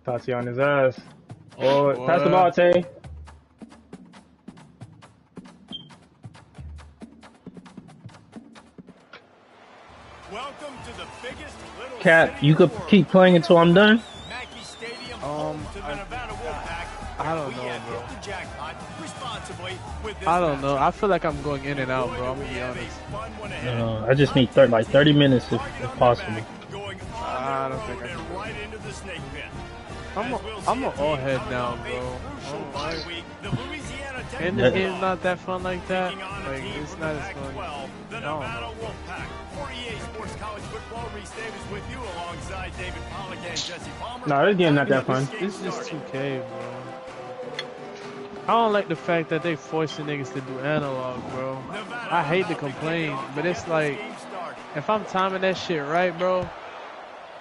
Tati on his ass. Oh, pass the ball, Tay. Welcome to the biggest little Cap, you could keep playing until I'm done. I don't know, bro. I don't know. I feel like I'm going in and out, bro. I'm gonna be honest. I just need like 30 minutes if possible. I don't think I can. I'm an all head now, bro. And this game's not that fun like that. Like, it's not as fun. I don't know. No, this game not that fun. It's just 2K, bro. I don't like the fact that they forcing niggas to do analog, bro. I hate to complain, but it's like, if I'm timing that shit right, bro,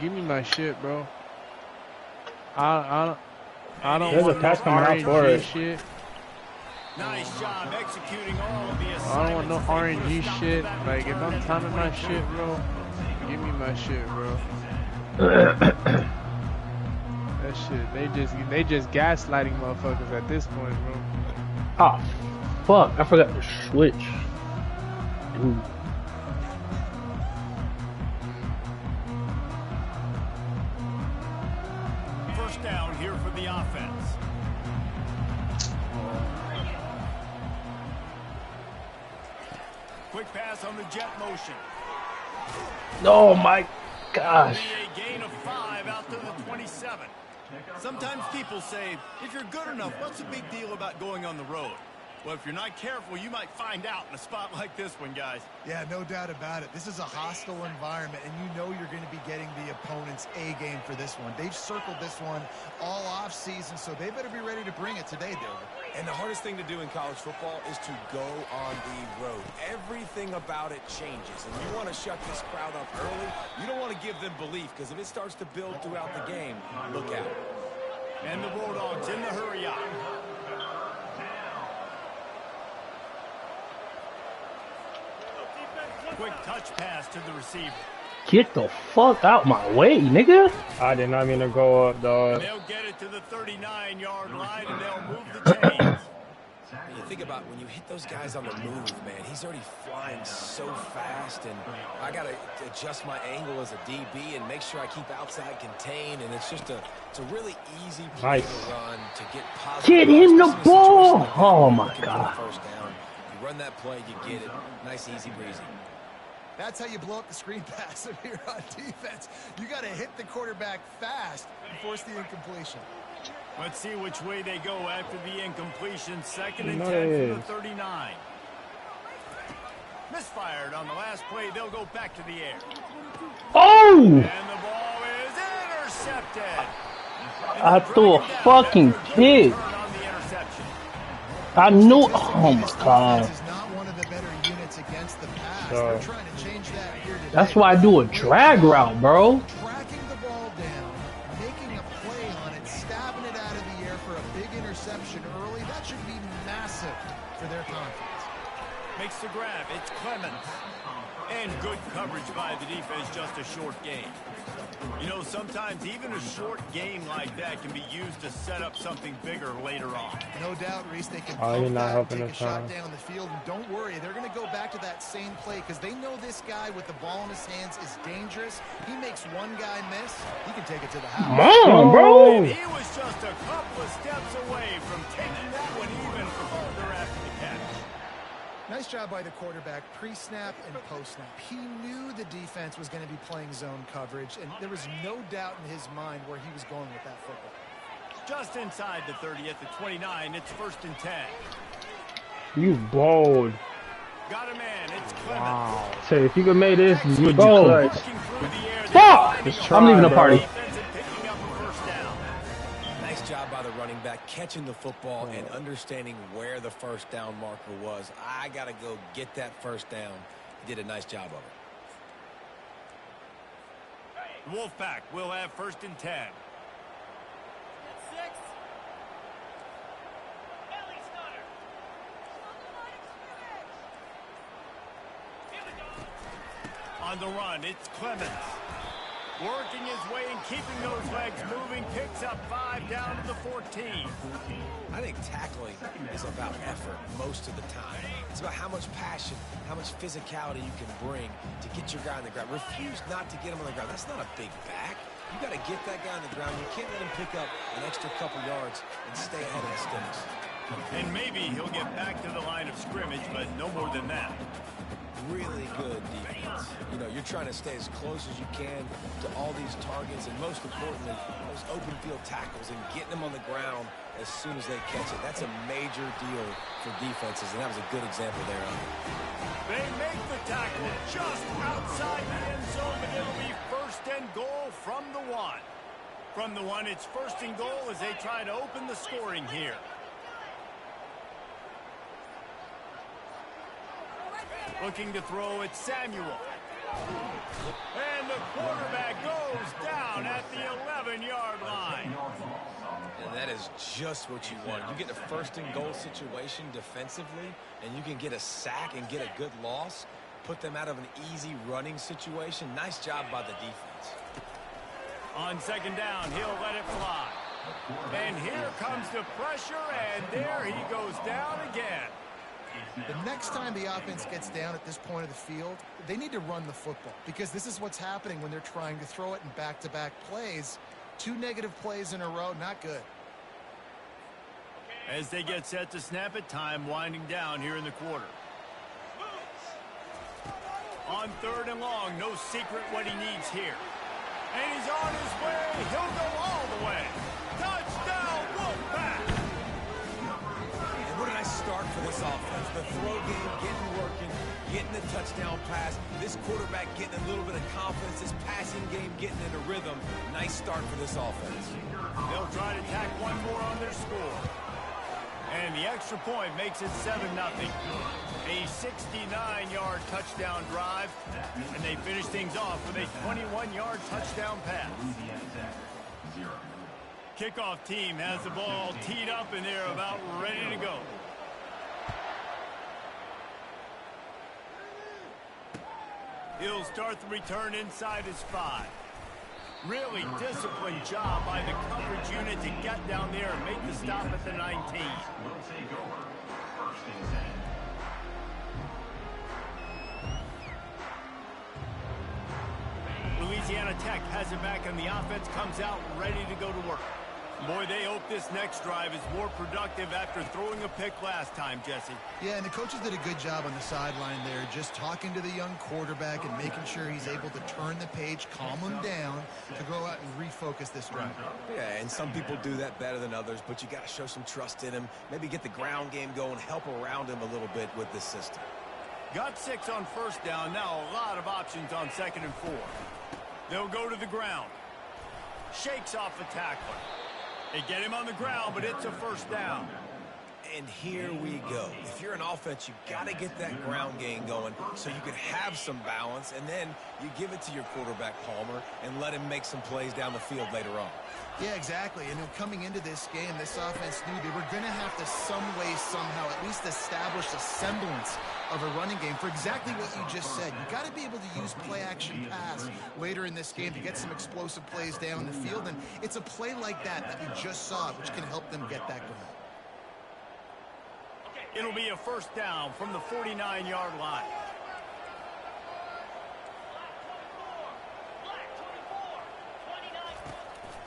give me my shit, bro. I don't There's want a pass no coming out for RNG it. shit. Nice job executing all of the assignments. I don't want no RNG shit. Like, if I'm timing my shit, bro, give me my shit, bro. That shit, they just gaslighting motherfuckers at this point, bro. Oh, fuck! I forgot to switch. Dude. First down here for the offense. Quick pass on the jet motion. Oh my gosh. A gain of 5 out to the 27. Sometimes people say, if you're good enough, what's the big deal about going on the road? Well, if you're not careful, you might find out in a spot like this one, guys. Yeah, no doubt about it. This is a hostile environment, and you know you're going to be getting the opponent's A game for this one. They've circled this one all off season, so they better be ready to bring it today, Dylan. And the hardest thing to do in college football is to go on the road. Everything about it changes, and you want to shut this crowd up early. You don't want to give them belief, because if it starts to build throughout the game, look out. And the Bulldogs in the hurry up. Quick touch pass to the receiver. Get the fuck out my way, nigga. I did not mean to go up, dog. They'll get it to the 39-yard line, and they'll move the chains. You think about when you hit those guys on the move, man, he's already flying so fast, and I got to adjust my angle as a DB and make sure I keep outside contained, and it's just it's a really easy play to run to get positive. Get him the ball! Oh my God. First down. You run that play, you get it. Nice, easy breezy. That's how you blow up the screen pass if you're on defense. You got to hit the quarterback fast and force the incompletion. Let's see which way they go after the incompletion. Second and 10 from the 39. Misfired on the last play. They'll go back to the air. Oh! And the ball is intercepted. I threw a fucking pick. I knew. Oh my God. That's why I do a drag route, bro. Tracking the ball down, making a play on it, stabbing it out of the air for a big interception early. That should be massive for their confidence. Makes the grab. It's Clemens. And good coverage by the defense, just a short game. You know, sometimes even a short game like that can be used to set up something bigger later on. No doubt, Reese, they can take a shot down the field. And don't worry, they're going to go back to that same play because they know this guy with the ball in his hands is dangerous. He makes one guy miss, he can take it to the house. Come on, bro. And he was just a couple of steps away from taking that one even further after the catch. Nice job by the quarterback, pre-snap and post-snap. He knew the defense was going to be playing zone coverage, and there was no doubt in his mind where he was going with that football. Just inside the 30 at the 29, it's first and 10. You bold. Got a man, it's Clemens. Wow. Say, if you could make this, you would be Go. clutch. Fuck! I'm leaving the party. Nice job by the running back, catching the football and understanding where the first down marker was. I got to go get that first down. He did a nice job of it. Wolfpack will have first and 10. On the run, it's Clemens. Working his way and keeping those legs moving, picks up 5 down to the 14. I think tackling is about effort most of the time. It's about how much passion, how much physicality you can bring to get your guy on the ground. Refuse not to get him on the ground. That's not a big back. You got to get that guy on the ground. You can't let him pick up an extra couple yards and stay ahead of the sticks. And maybe he'll get back to the line of scrimmage, but no more than that. Really good defense. You know, you're trying to stay as close as you can to all these targets, and most importantly, those open field tackles and getting them on the ground as soon as they catch it. That's a major deal for defenses, and that was a good example there. They make the tackle just outside the end zone, but it'll be 1st and goal from the 1. From the 1, it's 1st and goal as they try to open the scoring here. Looking to throw it, Samuel. And the quarterback goes down at the 11-yard line. And that is just what you want. You get a 1st and goal situation defensively, and you can get a sack and get a good loss, put them out of an easy running situation. Nice job by the defense. On 2nd down, he'll let it fly. And here comes the pressure, and there he goes down again. The next time the offense gets down at this point of the field, they need to run the football, because this is what's happening when they're trying to throw it in back-to-back plays. 2 negative plays in a row, not good. As they get set to snap it, time winding down here in the quarter. On 3rd and long, no secret what he needs here. And he's on his way. He'll go all the way. Touchdown, Wolfpack! What a nice start for this offense. The throw game getting working, getting the touchdown pass. This quarterback getting a little bit of confidence. This passing game getting into rhythm. Nice start for this offense. They'll try to tack one more on their score. And the extra point makes it 7-0. A 69-yard touchdown drive. And they finish things off with a 21-yard touchdown pass. Kickoff team has the ball teed up, and they're about ready to go. He'll start the return inside his 5. Really disciplined job by the coverage unit to get down there and make the stop at the 19. We'll take over 1st and 10. Louisiana Tech has it back, and the offense comes out ready to go to work. Boy, they hope this next drive is more productive after throwing a pick last time, Jesse. Yeah, and the coaches did a good job on the sideline there, just talking to the young quarterback and making sure he's able to turn the page, calm him down, to go out and refocus this drive. Yeah, and some people do that better than others, but you got to show some trust in him. Maybe get the ground game going, help around him a little bit with this system. Got 6 on 1st down, now a lot of options on 2nd and 4. They'll go to the ground. Shakes off the tackler. They get him on the ground, but it's a 1st down. And here we go. If you're an offense, you got to get that ground game going so you can have some balance, and then you give it to your quarterback, Palmer, and let him make some plays down the field later on. Yeah, exactly. And coming into this game, this offense knew they were going to have to some way, somehow, at least establish a semblance of a running game for exactly what you just said. You got to be able to use play-action pass later in this game to get some explosive plays down the field, and it's a play like that we just saw, which can help them get that going. It'll be a 1st down from the 49-yard line.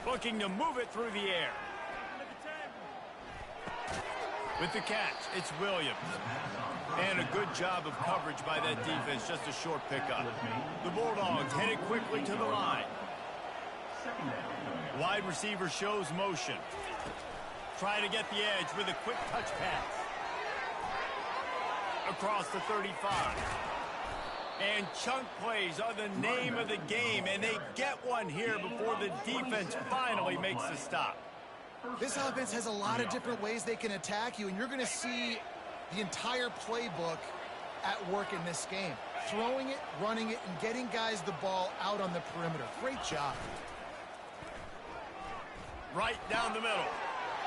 Looking to move it through the air. With the catch, it's Williams. And a good job of coverage by that defense, just a short pickup. The Bulldogs headed quickly to the line. Wide receiver shows motion. Try to get the edge with a quick touch pass. Across the 35. And chunk plays are the name of the game, and they get one here before the defense finally makes the stop. This offense has a lot of different ways they can attack you, and you're going to see the entire playbook at work in this game. Throwing it, running it, and getting guys the ball out on the perimeter. Great job. Right down the middle.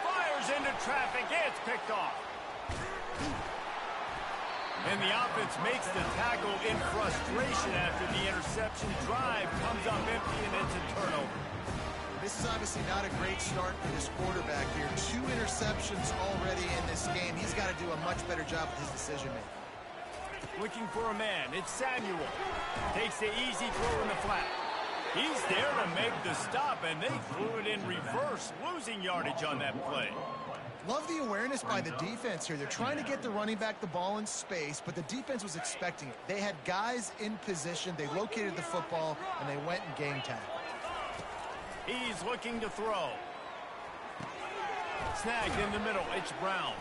Fires into traffic. It's picked off. And the offense makes the tackle in frustration after the interception. Drive comes up empty, and it's a turnover. This is obviously not a great start for this quarterback here. 2 interceptions already in this game. He's got to do a much better job with his decision-making. Looking for a man. It's Samuel. Takes the easy throw in the flat. He's there to make the stop, and they threw it in reverse, losing yardage on that play. Love the awareness by the defense here. They're trying to get the running back the ball in space, but the defense was expecting it. They had guys in position. They located the football, and they went and game tagged. He's looking to throw. Snagged in the middle. It's Brown.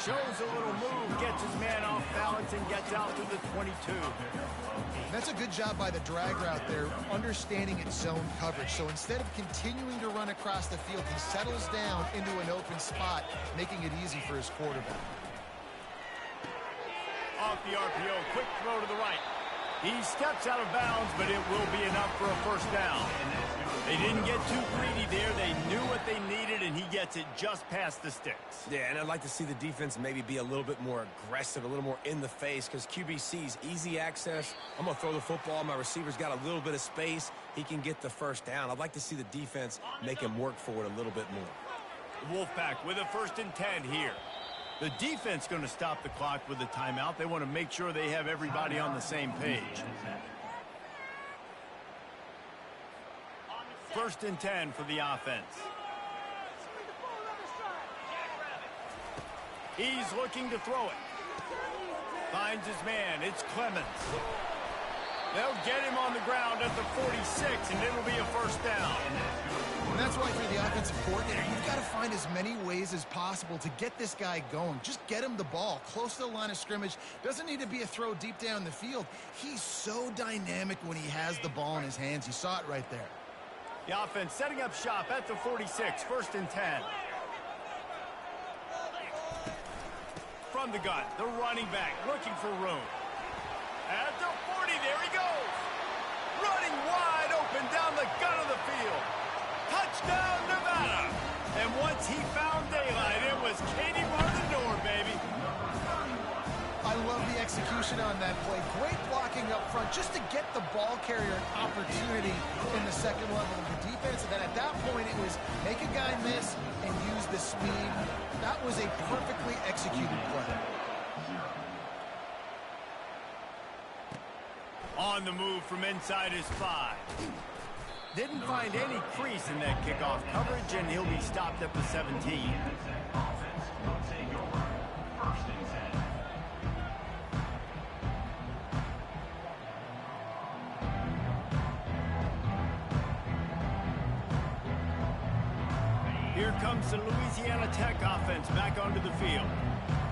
Shows a little move, gets his man off balance, and gets out to the 22. That's a good job by the drag route there, understanding its zone coverage. So instead of continuing to run across the field, he settles down into an open spot, making it easy for his quarterback. Off the RPO, quick throw to the right. He steps out of bounds, but it will be enough for a first down. They didn't get too greedy there. They knew what they needed, and he gets it just past the sticks. Yeah, and I'd like to see the defense maybe be a little bit more aggressive, a little more in the face, because QB sees easy access. I'm going to throw the football. My receiver's got a little bit of space. He can get the first down. I'd like to see the defense make him work for it a little bit more. Wolfpack with a 1st and 10 here. The defense going to stop the clock with a timeout. They want to make sure they have everybody on the same page. 1st and 10 for the offense. He's looking to throw it. Finds his man. It's Clemens. They'll get him on the ground at the 46, and it'll be a first down. And that's why for the offensive coordinator, you've got to find as many ways as possible to get this guy going. Just get him the ball close to the line of scrimmage. Doesn't need to be a throw deep down the field. He's so dynamic when he has the ball in his hands. You saw it right there. The offense setting up shop at the 46, 1st and 10. From the gun, the running back looking for room. At the 40, there he goes. Running wide open down the gun of the field. Touchdown, Nevada. And once he found daylight, it was Katie bar the door, baby. I love the execution on that play. Great blocking up front just to get the ball carrier an opportunity in the second level of the defense. And then at that point, it was make a guy miss and use the speed. That was a perfectly executed play. On the move from inside his 5. Didn't find any crease in that kickoff coverage, and he'll be stopped at the 17. Offense will take over 1st and 10. Here comes the Louisiana Tech offense back onto the field.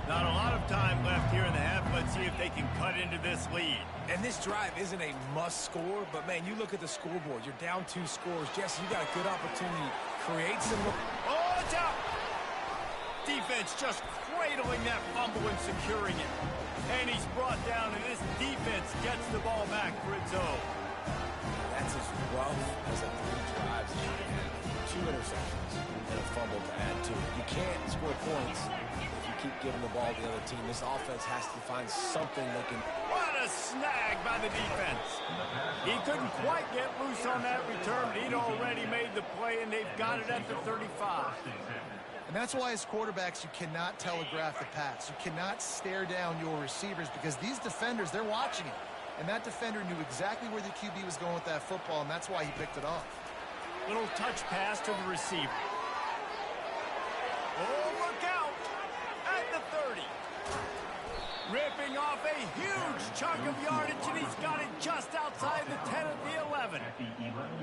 Not a lot of time left here in the half. Let's see if they can cut into this lead. And this drive isn't a must score, but man, you look at the scoreboard. You're down 2 scores. Jesse, you got a good opportunity to create some. Oh, it's out! Defense just cradling that fumble and securing it. And he's brought down, and this defense gets the ball back for its own. That's as rough as a 3 drives as you can have. 2 interceptions and a fumble to add to it. You can't score points if you keep giving the ball to the other team. This offense has to find something that can. What a snag by the defense. He couldn't quite get loose on that return. He'd already made the play, and they've got it at the 35. And that's why as quarterbacks, you cannot telegraph the pass. You cannot stare down your receivers because these defenders, they're watching it. And that defender knew exactly where the QB was going with that football, and that's why he picked it off. Little touch pass to the receiver. Oh, look out! At the 30. Ripping off a huge chunk of yardage, and he's got it just outside the 10 at the 11.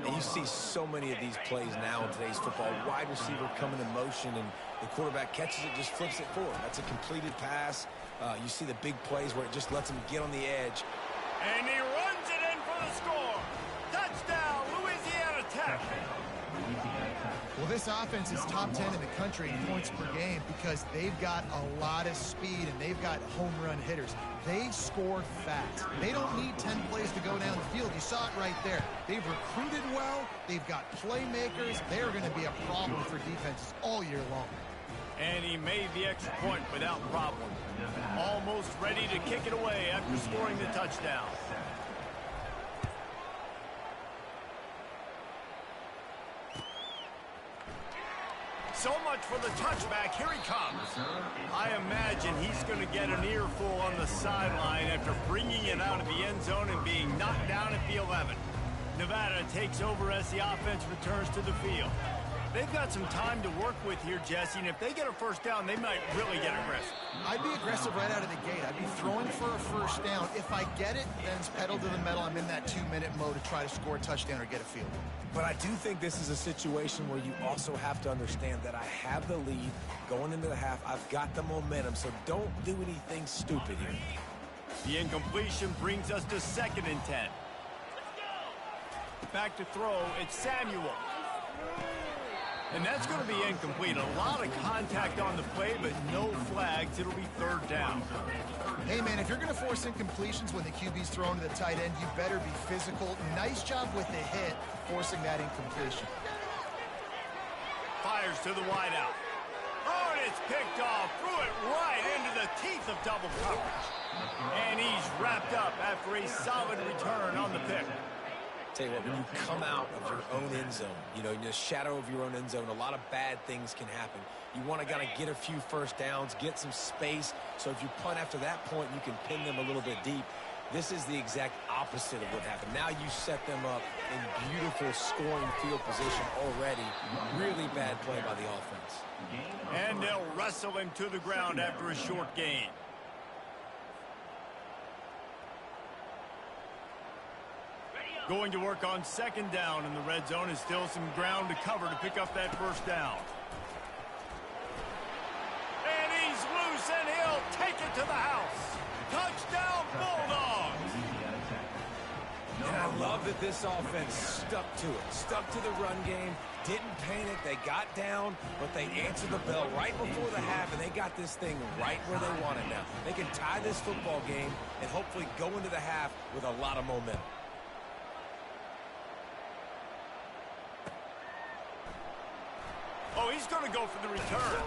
And you see so many of these plays now in today's football. Wide receiver coming in motion, and the quarterback catches it, just flips it forward. That's a completed pass. You see the big plays where it just lets him get on the edge. And he runs it in for the score. Touchdown, Louisiana Tech. Well, this offense is top 10 in the country in points per game because they've got a lot of speed and they've got home run hitters. They score fast. They don't need 10 plays to go down the field. You saw it right there. They've recruited well. They've got playmakers. They're going to be a problem for defenses all year long. And he made the extra point without problem. Almost ready to kick it away after scoring the touchdown. So much for the touchback. Here he comes. I imagine he's going to get an earful on the sideline after bringing it out of the end zone and being knocked down at the 11. Nevada takes over as the offense returns to the field. They've got some time to work with here, Jesse, and if they get a first down, they might really get aggressive. I'd be aggressive right out of the gate. I'd be throwing for a first down. If I get it, then it's pedal to the metal. I'm in that 2-minute mode to try to score a touchdown or get a field goal. But I do think this is a situation where you also have to understand that I have the lead going into the half. I've got the momentum, so don't do anything stupid here. The incompletion brings us to 2nd and 10. Back to throw, it's Samuel. And that's going to be incomplete. A lot of contact on the play, but no flags. It'll be 3rd down. Hey, man, if you're going to force incompletions when the QB's thrown to the tight end, you better be physical. Nice job with the hit, forcing that incompletion. Fires to the wideout. Oh, and it's picked off. Threw it right into the teeth of double coverage. And he's wrapped up after a solid return on the pick. Tell you what, when you come out of your own end zone, you know, in the shadow of your own end zone, a lot of bad things can happen. You want to kind of get a few first downs, get some space, so if you punt after that point, you can pin them a little bit deep. This is the exact opposite of what happened. Now you set them up in beautiful scoring field position already. Really bad play by the offense. And they'll wrestle him to the ground after a short gain. Going to work on 2nd down in the red zone is still some ground to cover to pick up that first down. And he's loose and he'll take it to the house. Touchdown Bulldogs! And I love that this offense stuck to it, stuck to the run game, didn't panic, they got down, but they answered the bell right before the half, and they got this thing right where they want it now. They can tie this football game and hopefully go into the half with a lot of momentum. Oh, he's going to go for the return.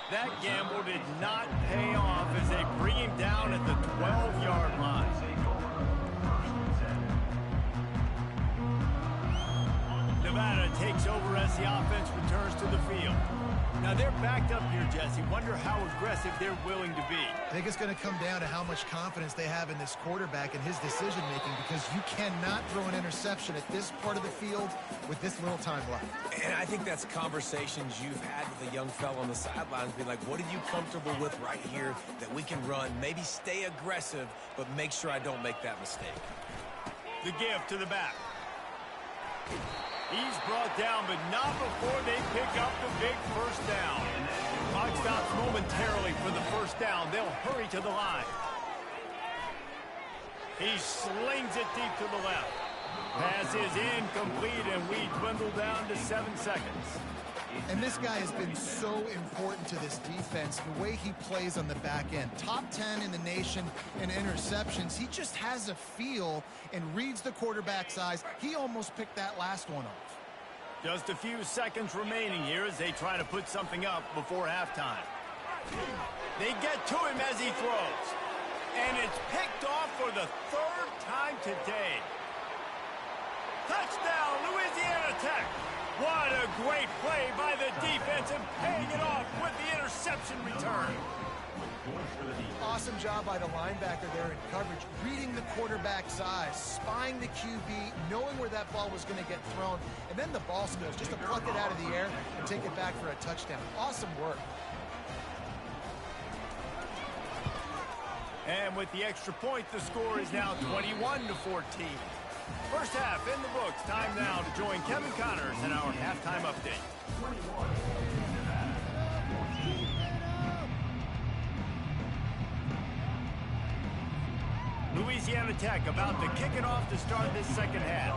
That gamble did not pay off as they bring him down at the 12-yard line. Nevada takes over as the offense returns to the field. Now they're backed up here, Jesse. Wonder how aggressive they're willing to be. I think it's going to come down to how much confidence they have in this quarterback and his decision-making, because you cannot throw an interception at this part of the field with this little time left. And I think that's conversations you've had with a young fella on the sidelines, being like, what are you comfortable with right here that we can run? Maybe stay aggressive, but make sure I don't make that mistake. The give to the back. He's brought down, but not before they pick up the big first down. Clock stops momentarily for the first down. They'll hurry to the line. He slings it deep to the left. Pass is incomplete, and we dwindle down to 7 seconds. And this guy has been so important to this defense, the way he plays on the back end. Top 10 in the nation in interceptions. He just has a feel and reads the quarterback's eyes. He almost picked that last one off. Just a few seconds remaining here as they try to put something up before halftime. They get to him as he throws. And it's picked off for the 3rd time today. Touchdown, Louisiana Tech. What a great play by the defense and paying it off with the interception return. Awesome job by the linebacker there in coverage, reading the quarterback's eyes, spying the QB, knowing where that ball was going to get thrown, and then the ball skills, just to pluck it out of the air and take it back for a touchdown. Awesome work. And with the extra point, the score is now 21-14. First half in the books. Time now to join Kevin Connors in our halftime update. 21. Louisiana Tech about to kick it off to start this second half.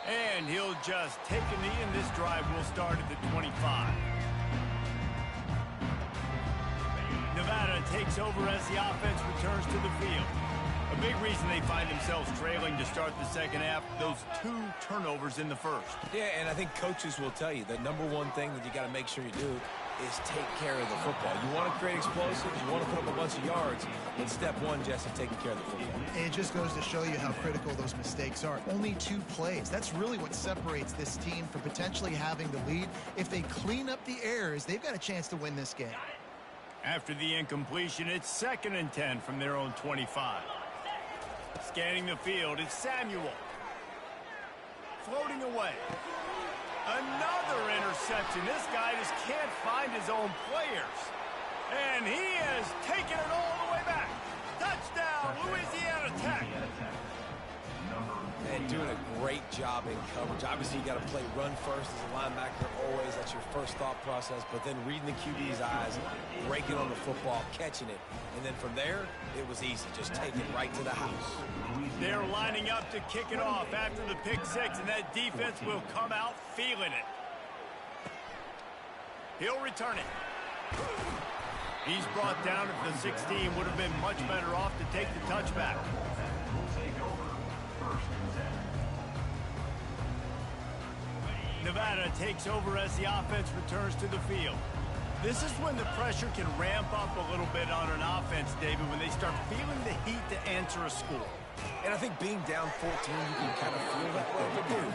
And he'll just take a knee, and this drive will start at the 25. Nevada takes over as the offense returns to the field. A big reason they find themselves trailing to start the second half, those 2 turnovers in the first. Yeah, and I think coaches will tell you the number one thing that you got to make sure you do is take care of the football. You want to create explosives, you want to put up a bunch of yards, but step one, Jesse, taking care of the football. It just goes to show you how critical those mistakes are. Only 2 plays. That's really what separates this team from potentially having the lead. If they clean up the errors, they've got a chance to win this game. After the incompletion, it's 2nd and 10 from their own 25. Scanning the field, it's Samuel. Floating away. Another interception. This guy just can't find his own players. And he has taken it all the way back. Touchdown, Louisiana Tech. And doing a great job in coverage. Obviously, you got to play run first as a linebacker always. That's your first thought process. But then reading the QB's eyes, breaking on the football, catching it. And then from there, it was easy. Just take it right to the house. They're lining up to kick it off after the pick 6, and that defense will come out feeling it. He'll return it. He's brought down at the 16. Would have been much better off to take the touchback. Nevada takes over as the offense returns to the field. This is when the pressure can ramp up a little bit on an offense, David, when they start feeling the heat to answer a score. And I think being down 14, you can kind of feel that way. But dude,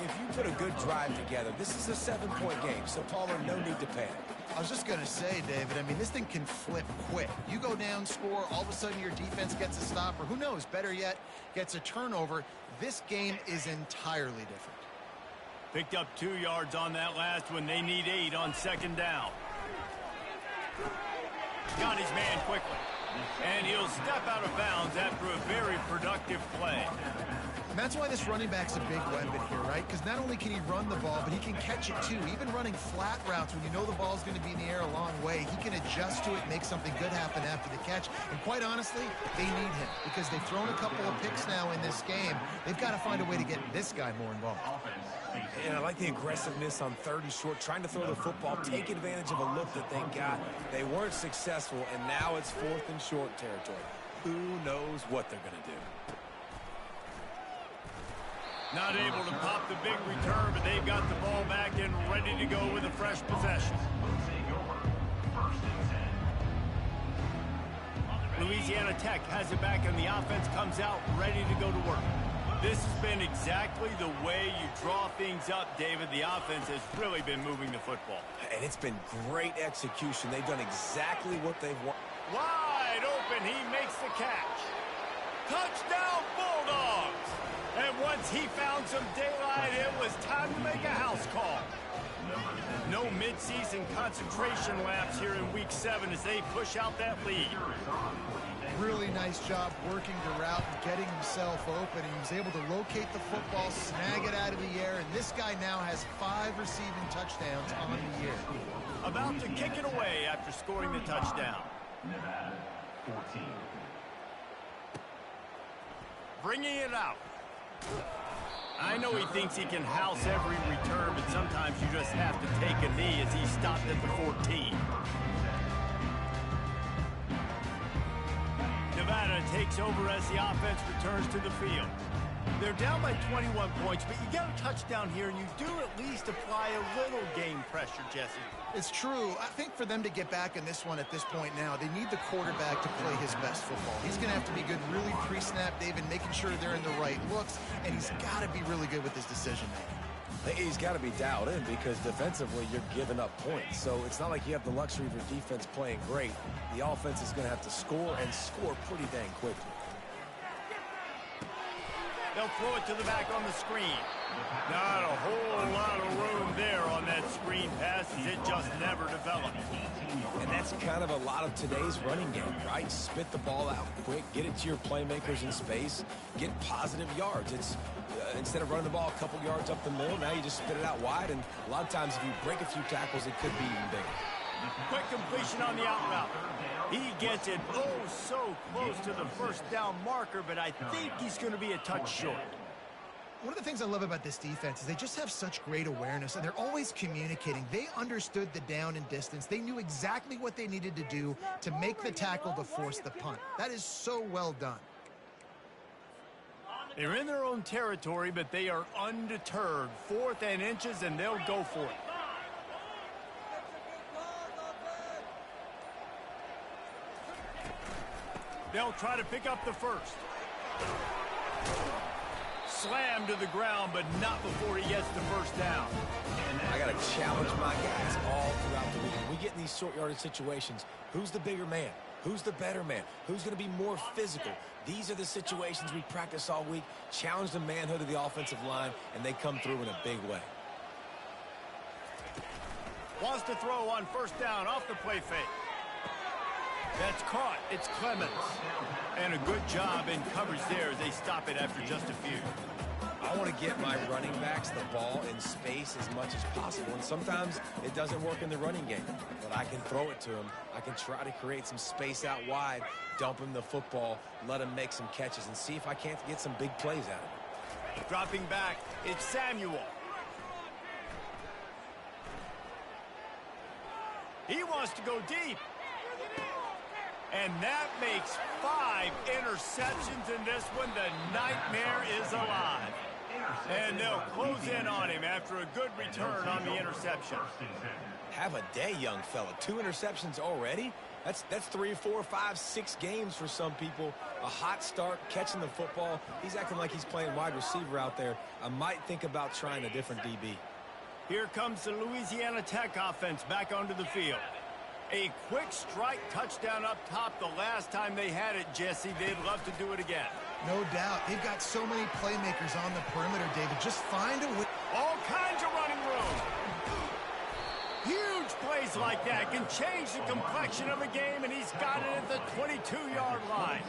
if you put a good drive together, this is a 7-point game, so Pollard, no need to panic. I was just going to say, David, I mean, this thing can flip quick. You go down, score, all of a sudden your defense gets a stop, or who knows, better yet, gets a turnover. This game is entirely different. Picked up 2 yards on that last one. They need 8 on 2nd down. Got his man quickly. And he'll step out of bounds after a very productive play. And that's why this running back's a big weapon here, right? Because not only can he run the ball, but he can catch it too. Even running flat routes when you know the ball's going to be in the air a long way, he can adjust to it, make something good happen after the catch. And quite honestly, they need him because they've thrown a couple of picks now in this game. They've got to find a way to get this guy more involved. And I like the aggressiveness on 3rd and short, trying to throw the football, take advantage of a look that they got. They weren't successful, and now it's 4th and short territory. Who knows what they're going to do? Not able to pop the big return, but they've got the ball back and ready to go with a fresh possession. Louisiana Tech has it back, and the offense comes out ready to go to work. This has been exactly the way you draw things up, David. The offense has really been moving the football. And it's been great execution. They've done exactly what they've wanted. Wide open, he makes the catch. Touchdown, Bulldogs! And once he found some daylight, it was time to make a house call. No midseason concentration laps here in Week 7 as they push out that lead. Really nice job working the route and getting himself open. He was able to locate the football, snag it out of the air, and this guy now has 5 receiving touchdowns on the year. About to kick it away after scoring the touchdown. Nevada, 14. Bringing it out. I know he thinks he can house every return, but sometimes you just have to take a knee as he stopped at the 14. Nevada takes over as the offense returns to the field. They're down by 21 points, but you get a touchdown here, and you do at least apply a little game pressure, Jesse. It's true. I think for them to get back in this one at this point now, they need the quarterback to play his best football. He's going to have to be good really pre-snap, David, making sure they're in the right looks, and he's got to be really good with his decision-making. He's got to be dialed in because defensively you're giving up points. So it's not like you have the luxury of your defense playing great. The offense is going to have to score and score pretty dang quickly. They'll throw it to the back on the screen. Not a whole lot of room there on that screen pass as it just never developed. And that's kind of a lot of today's running game, right? Spit the ball out quick, get it to your playmakers in space, get positive yards. It's instead of running the ball a couple yards up the middle, now you just spit it out wide, and a lot of times if you break a few tackles, it could be even bigger. Quick completion on the out route. He gets it oh so close to the first down marker, but I think he's going to be a touch short. One of the things I love about this defense is they just have such great awareness, and they're always communicating. They understood the down and distance. They knew exactly what they needed to do to make the tackle to force the punt. That is so well done. They're in their own territory, but they are undeterred. 4th and inches, and they'll go for it. They'll try to pick up the first. Slam to the ground, but not before he gets the first down. I got to challenge my guys all throughout the week. When we get in these short yardage situations, who's the bigger man? Who's the better man? Who's going to be more physical? These are the situations we practice all week. Challenge the manhood of the offensive line, and they come through in a big way. Wants to throw on first down off the play fake. That's caught. It's Clemens. And a good job in coverage there as they stop it after just a few. I want to get my running backs the ball in space as much as possible, and sometimes it doesn't work in the running game, but I can throw it to him. I can try to create some space out wide, dump him the football, let him make some catches, and see if I can't get some big plays out of him. Dropping back, it's Samuel. He wants to go deep. And that makes 5 interceptions in this one. The nightmare is alive. And they'll close in on him after a good return on the interception. Have a day, young fella. 2 interceptions already? That's 3, 4, 5, 6 games for some people. A hot start, catching the football. He's acting like he's playing wide receiver out there. I might think about trying a different DB. Here comes the Louisiana Tech offense back onto the field. A quick strike touchdown up top the last time they had it, Jesse. They'd love to do it again. No doubt. They've got so many playmakers on the perimeter, David. Just find a way. All kinds of running room. Huge plays like that can change the complexion of a game, and he's got it at the 22-yard line.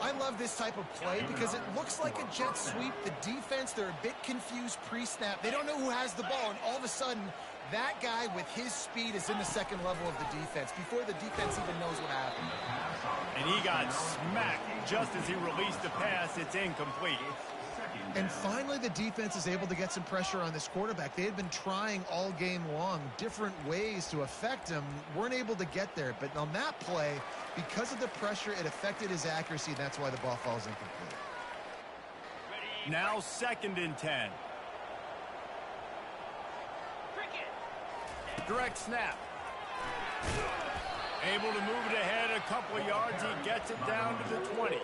I love this type of play because it looks like a jet sweep. The defense, they're a bit confused pre-snap. They don't know who has the ball, and all of a sudden, that guy with his speed is in the second level of the defense before the defense even knows what happened. And he got smacked just as he released the pass. It's incomplete. And finally, the defense is able to get some pressure on this quarterback. They had been trying all game long different ways to affect him, weren't able to get there. But on that play, because of the pressure, it affected his accuracy. That's why the ball falls incomplete. Now 2nd and 10. Direct snap. Able to move it ahead a couple of yards. He gets it down to the 20.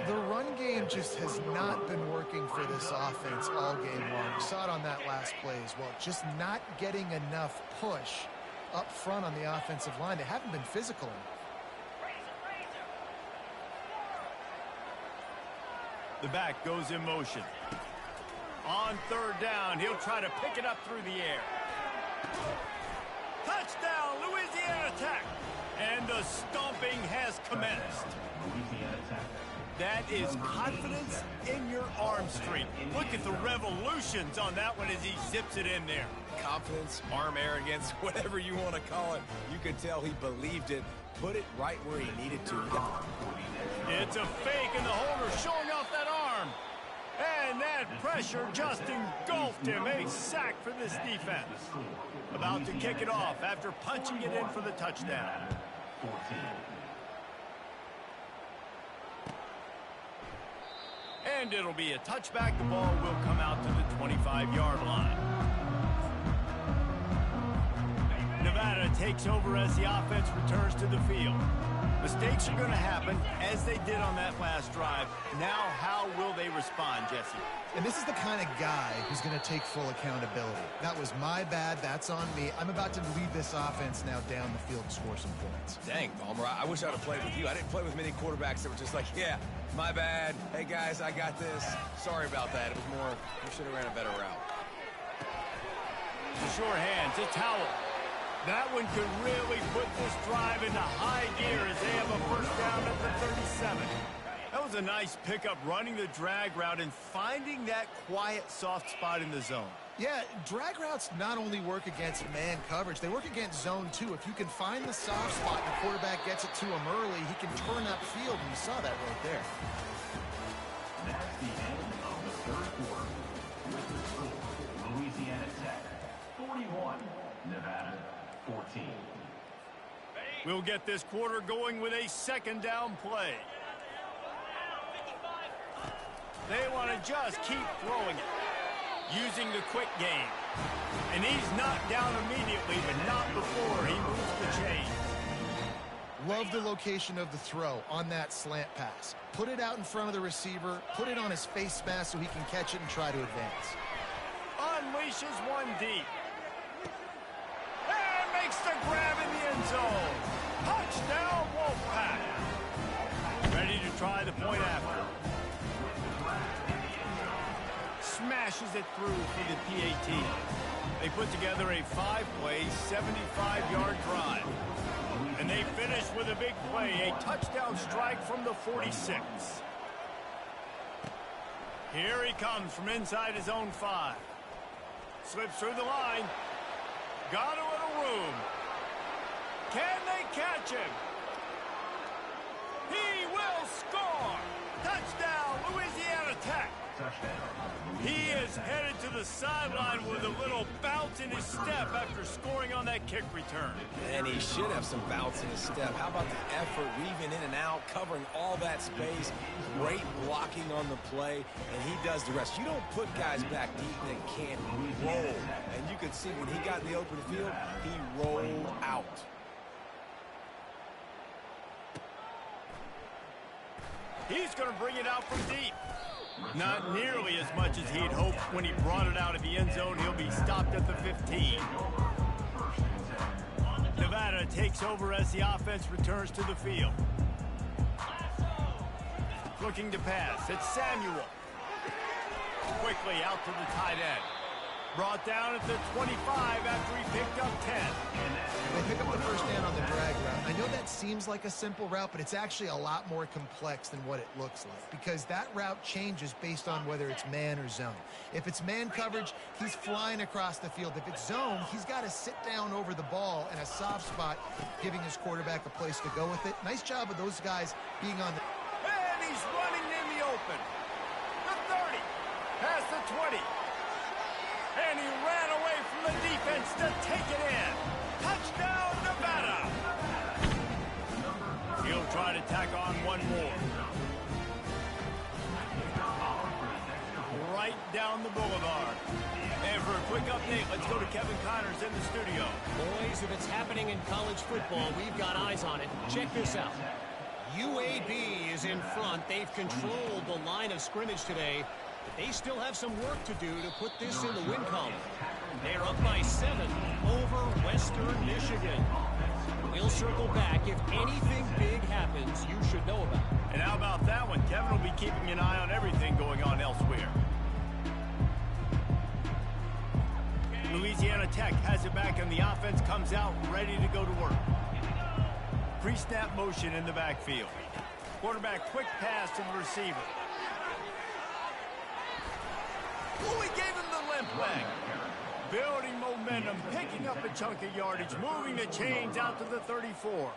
The run game just has not been working for this offense all game long. We saw it on that last play as well. Just not getting enough push up front on the offensive line. They haven't been physical enough. The back goes in motion. On 3rd down, he'll try to pick it up through the air. Touchdown, Louisiana Tech! And the stomping has commenced. That is confidence in your arm strength. Look at the revolutions on that one as he zips it in there. Confidence, arm arrogance, whatever you want to call it. You could tell he believed it. Put it right where he needed to. It's a fake, and the holder showing off that arm. And that pressure just engulfed him. A sack for this defense. About to kick it off after punching it in for the touchdown. And it'll be a touchback. The ball will come out to the 25-yard line. Nevada takes over as the offense returns to the field. Mistakes are going to happen, as they did on that last drive. Now, how will they respond, Jesse? And this is the kind of guy who's going to take full accountability. That was my bad. That's on me. I'm about to lead this offense now down the field and score some points. Dang, Palmer, I wish I'd have played with you. I didn't play with many quarterbacks that were just like, yeah, my bad. Hey, guys, I got this. Sorry about that. It was more, we should have ran a better route. Sure hands. It's Howell. That one could really put this drive into high gear as they have a first down at the 37. That was a nice pickup, running the drag route and finding that quiet, soft spot in the zone. Yeah, drag routes not only work against man coverage, they work against zone too. If you can find the soft spot and the quarterback gets it to him early, he can turn upfield, and you saw that right there. That's the end of the 3rd quarter. With the score, Louisiana Tech 41, Nevada 14. We'll get this quarter going with a 2nd down play. They want to just keep throwing it, using the quick game. And he's knocked down immediately, but not before he moves the chain. Love the location of the throw on that slant pass. Put it out in front of the receiver, put it on his face mask so he can catch it and try to advance. Unleashes one deep. And makes the grab in the end zone. Touchdown, Wolfpack. Ready to try the point after. Smashes it through for the PAT. They put together a 5-play, 75-yard drive. And they finish with a big play, a touchdown strike from the 46. Here he comes from inside his own 5. Slips through the line. Got a little room. Can they catch him? He will score! Touchdown, Louisiana Tech! He is headed to the sideline with a little bounce in his step after scoring on that kick return. And he should have some bounce in his step. How about the effort, weaving in and out, covering all that space, great blocking on the play, and he does the rest. You don't put guys back deep that can't roll. And you could see when he got in the open field, he rolled out. He's going to bring it out from deep. Not nearly as much as he'd hoped when he brought it out of the end zone. He'll be stopped at the 15. Nevada takes over as the offense returns to the field. Looking to pass. It's Samuel. Quickly out to the tight end. Brought down at the 25 after he picked up 10. They pick up the first down on the drag route. I know that seems like a simple route, but it's actually a lot more complex than what it looks like because that route changes based on whether it's man or zone. If it's man coverage, he's flying across the field. If it's zone, he's got to sit down over the ball in a soft spot, giving his quarterback a place to go with it. Nice job of those guys being on the... And he's running in the open. The 30, past the 20. And he ran away from the defense to take it in. Touchdown, Nevada. He'll try to tack on one more. Right down the boulevard. And for a quick update, let's go to Kevin Connors in the studio. Boys, if it's happening in college football, we've got eyes on it. Check this out. UAB is in front. They've controlled the line of scrimmage today. But they still have some work to do to put this in the win column. They're up by 7 over Western Michigan. We'll circle back. If anything big happens, you should know about it. And how about that one? Kevin will be keeping an eye on everything going on elsewhere. Louisiana Tech has it back, and the offense comes out ready to go to work. Pre-snap motion in the backfield. Quarterback quick pass to the receiver. Oh, he gave him the limp leg. Building momentum, picking up a chunk of yardage, moving the chains out to the 34.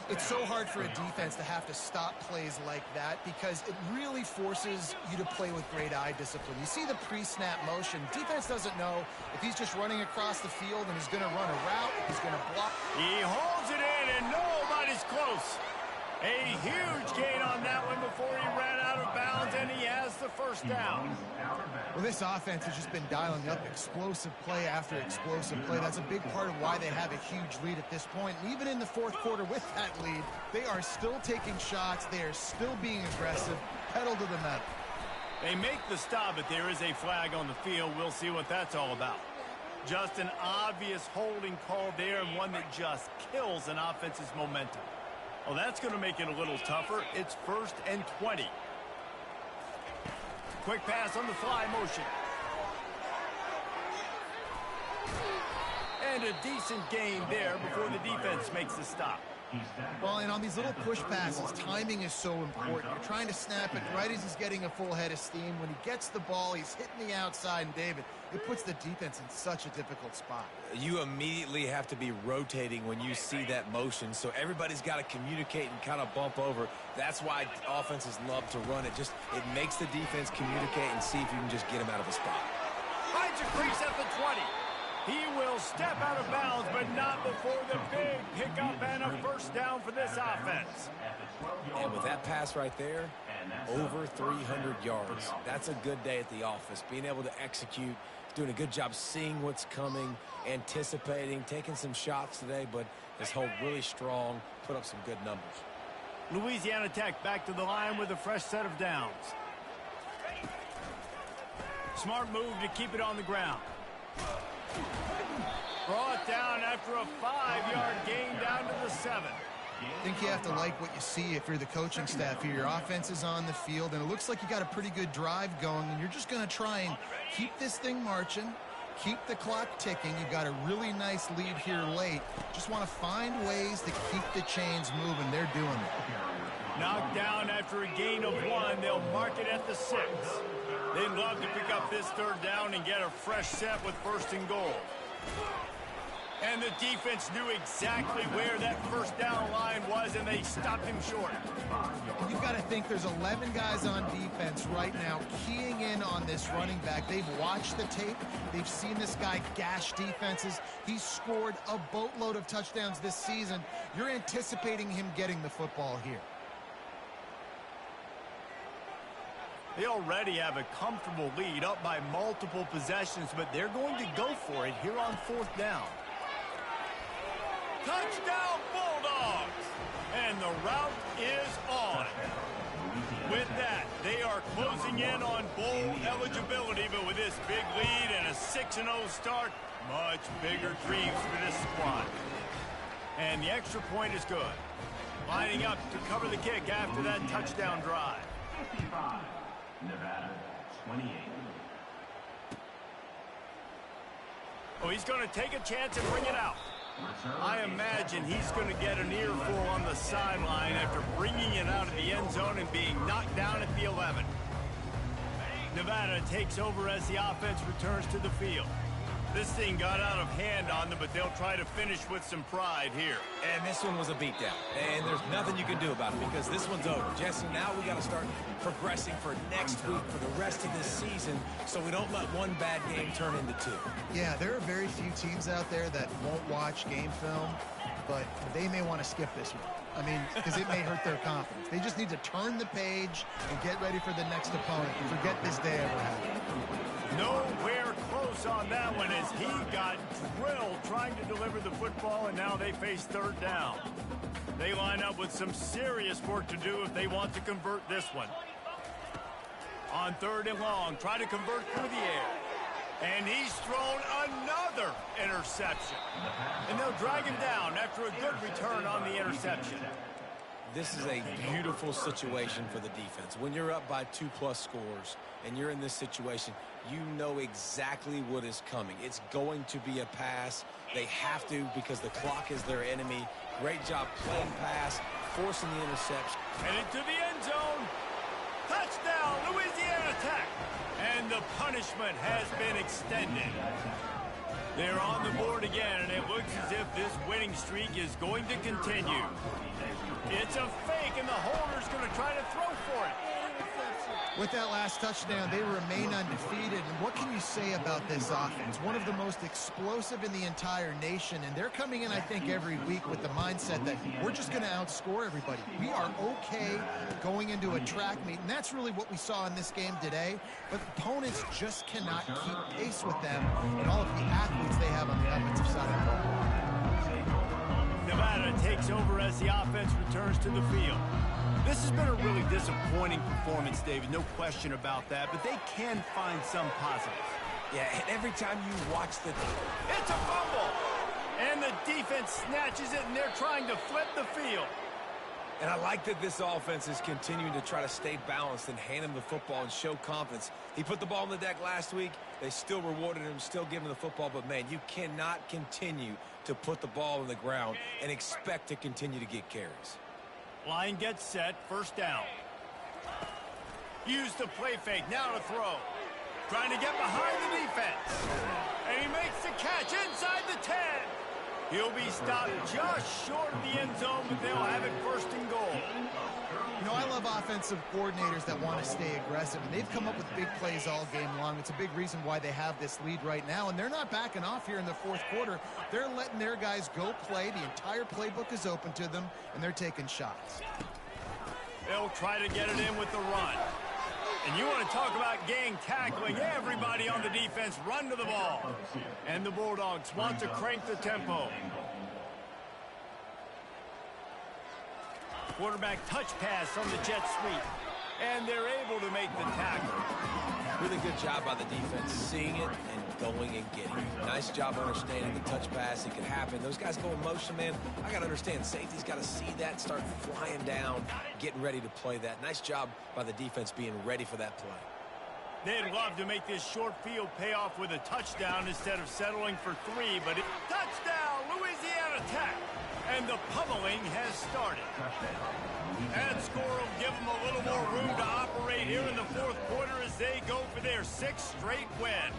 It's so hard for a defense to have to stop plays like that because it really forces you to play with great eye discipline. You see the pre-snap motion. Defense doesn't know if he's just running across the field and he's going to run a route, if he's going to block. He holds it in and nobody's close. A huge gain on that one before he ran out of bounds, and he has the first down. Well, this offense has just been dialing up explosive play after explosive play. That's a big part of why they have a huge lead at this point. And even in the fourth quarter with that lead, they are still taking shots. They are still being aggressive, pedal to the metal. They make the stop, but there is a flag on the field. We'll see what that's all about. Just an obvious holding call there, and one that just kills an offense's momentum. Well, that's going to make it a little tougher. It's 1st and 20. Quick pass on the fly motion. And a decent gain there before the defense makes the stop. Well, and on these little push passes, timing is so important. You're trying to snap it right as he's getting a full head of steam. When he gets the ball, he's hitting the outside, and David, it puts the defense in such a difficult spot. You immediately have to be rotating when you see that motion, so everybody's got to communicate and kind of bump over. That's why offenses love to run it. It makes the defense communicate and see if you can just get him out of a spot. Finds a crease at the 20. He will step out of bounds, but not before the big pickup and a first down for this offense. And with that pass right there, over 300 yards. That's a good day at the office. Being able to execute, doing a good job seeing what's coming, anticipating, taking some shots today, but his hold really strong, put up some good numbers. Louisiana Tech back to the line with a fresh set of downs. Smart move to keep it on the ground. Brought down after a 5-yard gain down to the 7. I think you have to like what you see if you're the coaching staff here. Your offense is on the field, and it looks like you got a pretty good drive going, and you're just going to try and keep this thing marching, keep the clock ticking. You've got a really nice lead here late. Just want to find ways to keep the chains moving. They're doing it. Knocked down after a gain of 1. They'll mark it at the 6. They'd love to pick up this third down and get a fresh set with first and goal. And the defense knew exactly where that first down line was, and they stopped him short. You've got to think there's 11 guys on defense right now keying in on this running back. They've watched the tape. They've seen this guy gash defenses. He's scored a boatload of touchdowns this season. You're anticipating him getting the football here. They already have a comfortable lead, up by multiple possessions, but they're going to go for it here on 4th down. Touchdown Bulldogs! And the route is on. With that, they are closing in on bowl eligibility, but with this big lead and a 6-0 start, much bigger dreams for this squad. And the extra point is good. Lining up to cover the kick after that touchdown drive. 55, Nevada, 28. Oh, he's going to take a chance and bring it out. I imagine he's going to get an earful on the sideline after bringing it out of the end zone and being knocked down at the 11. Nevada takes over as the offense returns to the field. This thing got out of hand on them, but they'll try to finish with some pride here. And this one was a beatdown. And there's nothing you can do about it because this one's over. Jesse, now we got to start progressing for next week, for the rest of this season, so we don't let one bad game turn into 2. Yeah, there are very few teams out there that won't watch game film, but they may want to skip this one. I mean, because it may hurt their confidence. They just need to turn the page and get ready for the next opponent and forget this day ever happened. Nowhere close on that one as he got drilled trying to deliver the football, and now they face 3rd down. They line up with some serious work to do if they want to convert this one. On 3rd and long, try to convert through the air. And he's thrown another interception. And they'll drag him down after a good return on the interception. This is a beautiful situation for the defense. When you're up by 2+ scores and you're in this situation, you know exactly what is coming. It's going to be a pass. They have to because the clock is their enemy. Great job playing pass, forcing the interception. And into the end zone. Touchdown, Louisiana Tech. And the punishment has been extended. They're on the board again, and it looks as if this winning streak is going to continue. It's a fake, and the holder's going to try to throw for it. With that last touchdown, they remain undefeated. And what can you say about this offense? One of the most explosive in the entire nation. And they're coming in, I think, every week with the mindset that we're just going to outscore everybody. We are okay going into a track meet. And that's really what we saw in this game today. But opponents just cannot keep pace with them and all of the athletes they have on the offensive side of the ball. Nevada takes over as the offense returns to the field. This has been a really disappointing performance, David, no question about that, but they can find some positives. Yeah, and every time you watch the... It's a fumble! And the defense snatches it, and they're trying to flip the field. And I like that this offense is continuing to try to stay balanced and hand him the football and show confidence. He put the ball on the deck last week. They still rewarded him, still giving him the football. But, man, you cannot continue to put the ball on the ground and expect to continue to get carries. Line gets set, 1st down. Use the play fake, now to throw. Trying to get behind the defense. And he makes the catch inside the 10. He'll be stopped just short of the end zone, but they'll have it first and goal. You know, I love offensive coordinators that want to stay aggressive, and they've come up with big plays all game long. It's a big reason why they have this lead right now, and they're not backing off here in the fourth quarter. They're letting their guys go play. The entire playbook is open to them, and they're taking shots. They'll try to get it in with the run. And you want to talk about gang tackling. Everybody on the defense run to the ball. And the Bulldogs want to crank the tempo. Quarterback touch pass on the jet sweep. And they're able to make the tackle. Really good job by the defense, seeing it and going and getting it. Nice job understanding the touch pass. It could happen. Those guys go in motion, man. I got to understand, safety's got to see that, start flying down, getting ready to play that. Nice job by the defense being ready for that play. They'd love to make this short field pay off with a touchdown instead of settling for 3, but touchdown, Louisiana Tech! And the pummeling has started. That score will give them a little more room to operate here in the fourth quarter as they go for their 6th straight win.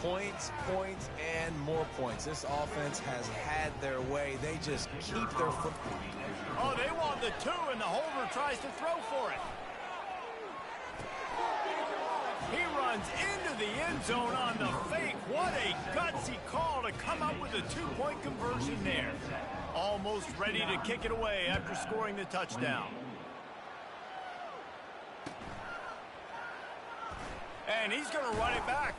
Points, points, and more points. This offense has had their way. They just keep their foot. Oh, they want the 2, and the holder tries to throw for it. He runs into the end zone on the fake. What a gutsy call to come up with a 2-point conversion there. Almost ready to kick it away after scoring the touchdown. And he's going to run it back.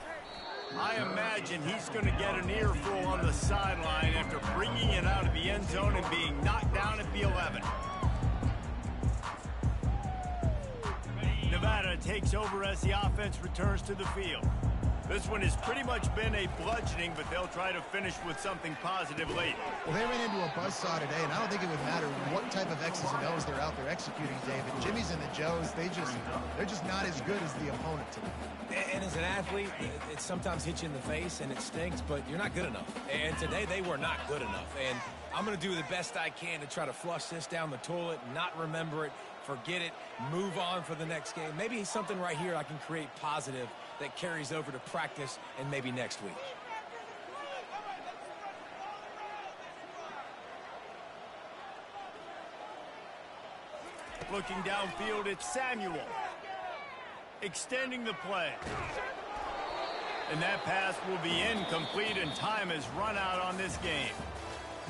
I imagine he's going to get an earful on the sideline after bringing it out of the end zone and being knocked down at the 11. Nevada takes over as the offense returns to the field. This one has pretty much been a bludgeoning, but they'll try to finish with something positive late. Well, they ran into a buzzsaw today, and I don't think it would matter what type of X's and O's they're out there executing, David. Jimmy's and the Joes, they're just not as good as the opponent to them. And as an athlete, it sometimes hits you in the face and it stinks, but you're not good enough. And today they were not good enough. And I'm going to do the best I can to try to flush this down the toilet, not remember it, forget it, move on for the next game. Maybe something right here I can create positive that carries over to practice and maybe next week. Looking downfield, it's Samuel. Extending the play. And that pass will be incomplete, and time has run out on this game.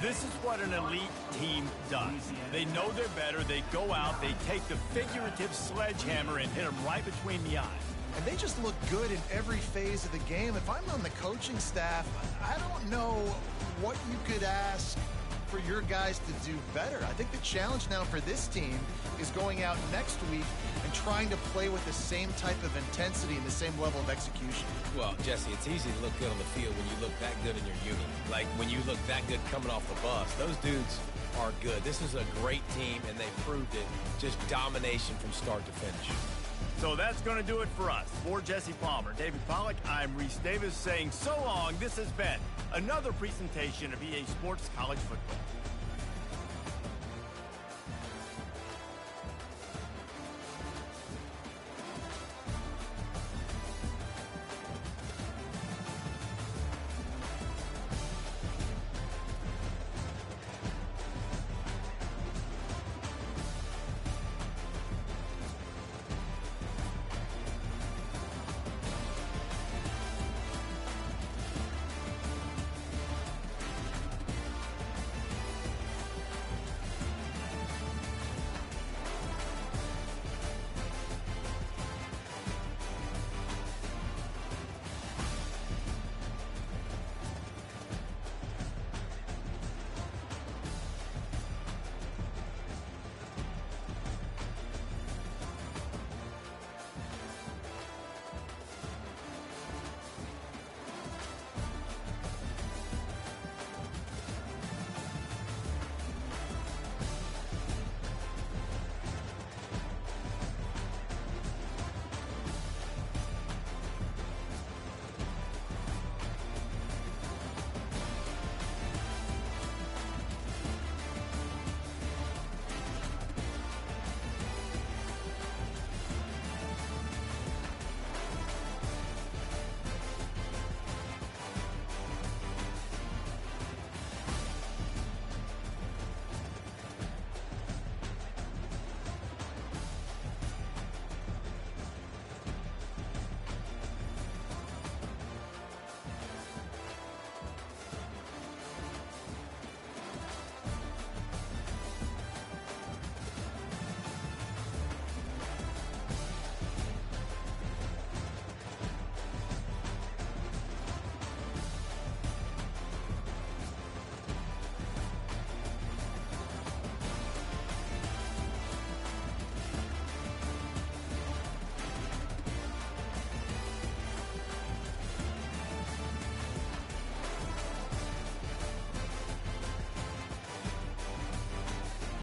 This is what an elite team does. They know they're better. They go out, they take the figurative sledgehammer and hit them right between the eyes. And they just look good in every phase of the game. If I'm on the coaching staff, I don't know what you could ask for your guys to do better. I think the challenge now for this team is going out next week and trying to play with the same type of intensity and the same level of execution. Well, Jesse, it's easy to look good on the field when you look that good in your union. Like when you look that good coming off the bus. Those dudes are good. This is a great team, and they proved it. Just domination from start to finish. So that's going to do it for us. For Jesse Palmer, David Pollack, I'm Reese Davis saying so long. This has been another presentation of EA Sports College Football.